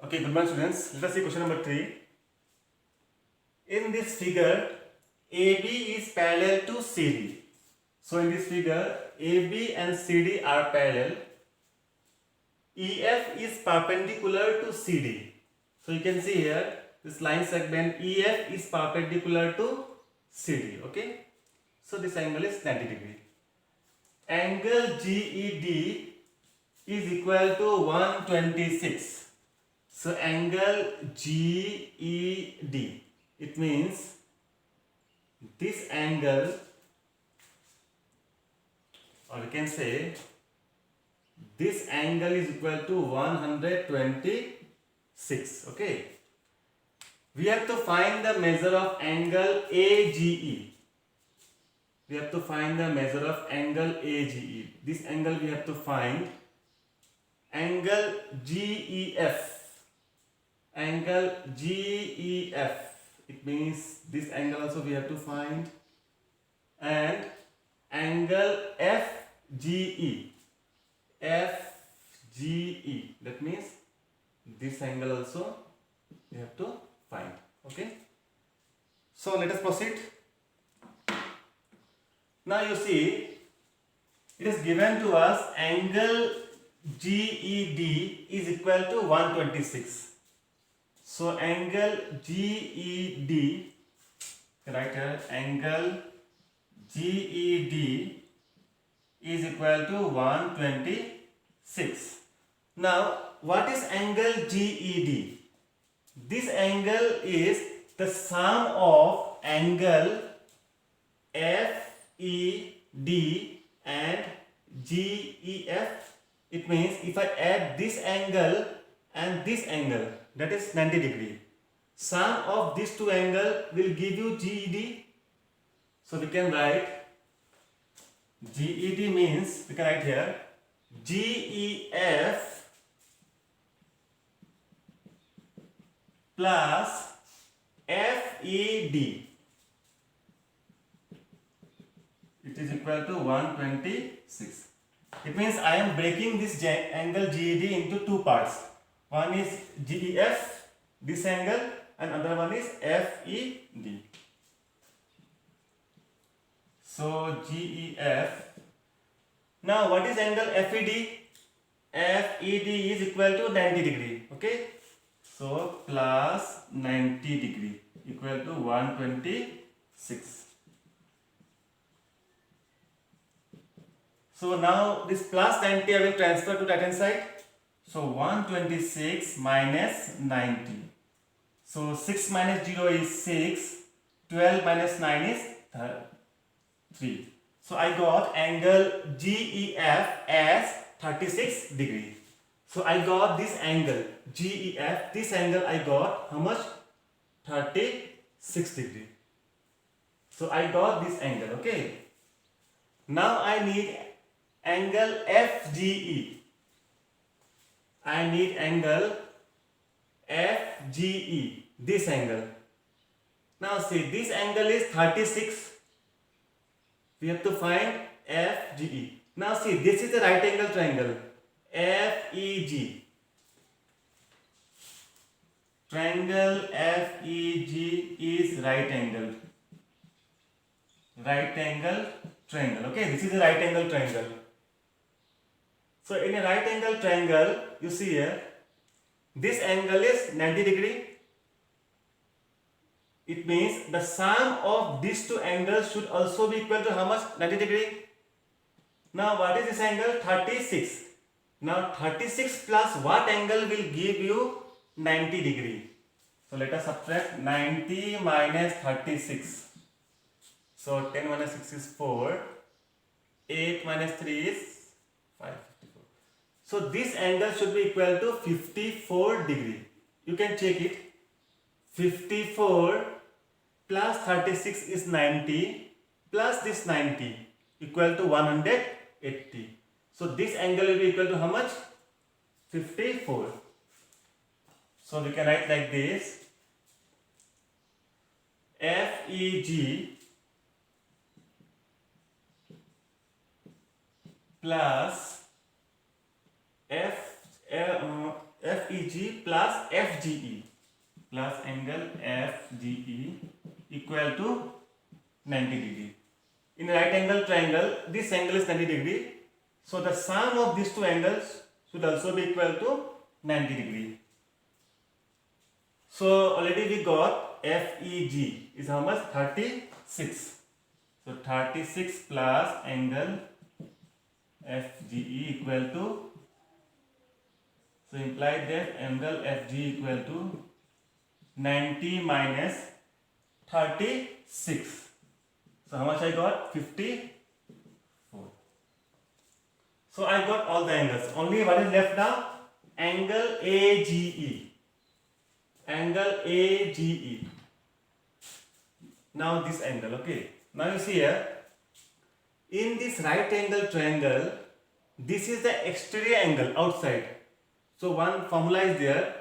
Okay, good morning students. Let us see question number 3. In this figure, AB is parallel to CD. So in this figure, AB and CD are parallel. EF is perpendicular to CD. So you can see here, this line segment EF is perpendicular to CD. Okay. So this angle is 90 degree. Angle GED is equal to 126. So angle GED, it means this angle, or we can say this angle is equal to 126. Okay. We have to find the measure of angle AGE. We have to find the measure of angle AGE. This angle we have to find. Angle GEF. Angle GEF. It means this angle also we have to find. And angle FGE. FGE. That means this angle also we have to find. Okay. So let us proceed. Now you see, it is given to us angle GED is equal to 126. So angle GED, right here, angle GED is equal to 126. Now what is angle GED? This angle is the sum of angle FED and GEF. It means if I add this angle and this angle, that is 90 degree, sum of these two angles will give you GED. So we can write GED means, we can write here GEF plus FED. It is equal to 126. It means I am breaking this angle GED into two parts. One is GEF, this angle, and other one is FED. So GEF. Now what is angle FED? FED is equal to 90 degree. Okay. So plus 90 degree equal to 126. So now this plus 90 I will transfer to right hand side. So 126 minus 90. So 6 minus 0 is 6. 12 minus 9 is 3. So I got angle GEF as 36 degree. So I got this angle GEF. This angle I got how much? 36 degree. So I got this angle. Okay. Now I need angle FGE. I need angle FGE, this angle. Now see, this angle is 36. We have to find FGE. Now see, this is a right angle triangle. FEG. Triangle FEG is right angle. Right angle triangle. Okay, this is a right angle triangle. So in a right angle triangle, you see here, this angle is 90 degree. It means the sum of these two angles should also be equal to how much? 90 degree. Now what is this angle? 36. Now 36 plus what angle will give you 90 degree? So let us subtract 90 minus 36. So 10 minus 6 is 4. 8 minus 3 is 5. So this angle should be equal to 54 degree. You can check it. 54 plus 36 is 90 plus this 90 equal to 180. So this angle will be equal to how much? 54. So we can write like this. FEG plus FEG plus FGE plus angle FGE equal to 90 degree. In a right angle triangle, this angle is 90 degree. So the sum of these two angles should also be equal to 90 degree. So already we got FEG is how much? 36. So 36 plus angle FGE equal to, so implied that angle FG equal to 90 minus 36. So how much I got? 54. So I got all the angles. Only what is left now? Angle AGE. Angle AGE. Now this angle, okay. Now you see here, in this right angle triangle, this is the exterior angle outside. So one formula is there.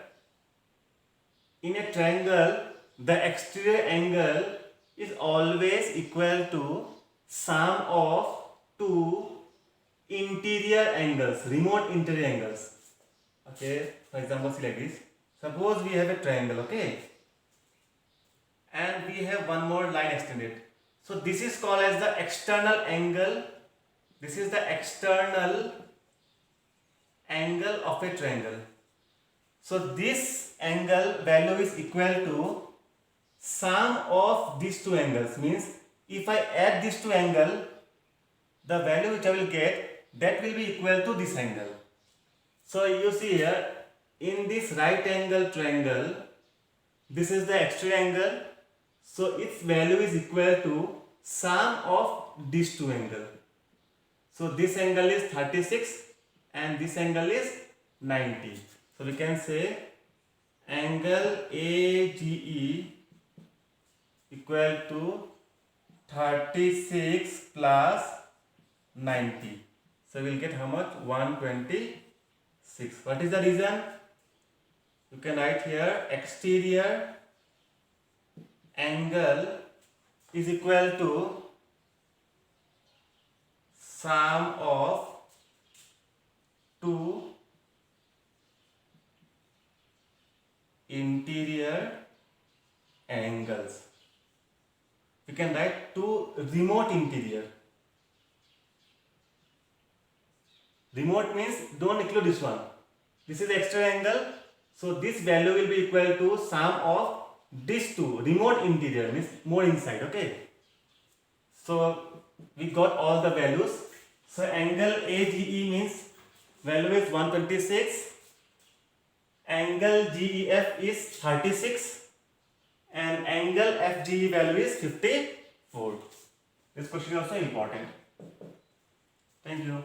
In a triangle, the exterior angle is always equal to sum of two interior angles, remote interior angles. Okay, for example, see like this. Suppose we have a triangle, okay, and we have one more line extended. So this is called as the external angle. This is the external angle of a triangle. So this angle value is equal to sum of these two angles. Means if I add these two angles, the value which I will get, that will be equal to this angle. So you see here, in this right angle triangle, this is the exterior angle. So its value is equal to sum of these two angles. So this angle is 36 and this angle is 90. So we can say angle AGE equal to 36 plus 90. So we will get how much? 126. What is the reason? You can write here exterior angle is equal to sum of two interior angles. We can write two remote interior. Remote means don't include this one. This is the exterior angle. So this value will be equal to sum of these two. Remote interior means more inside. Okay. So we got all the values. So angle AGE means value is 126. Angle GEF is 36. And angle FGE value is 54. This question is also important. Thank you.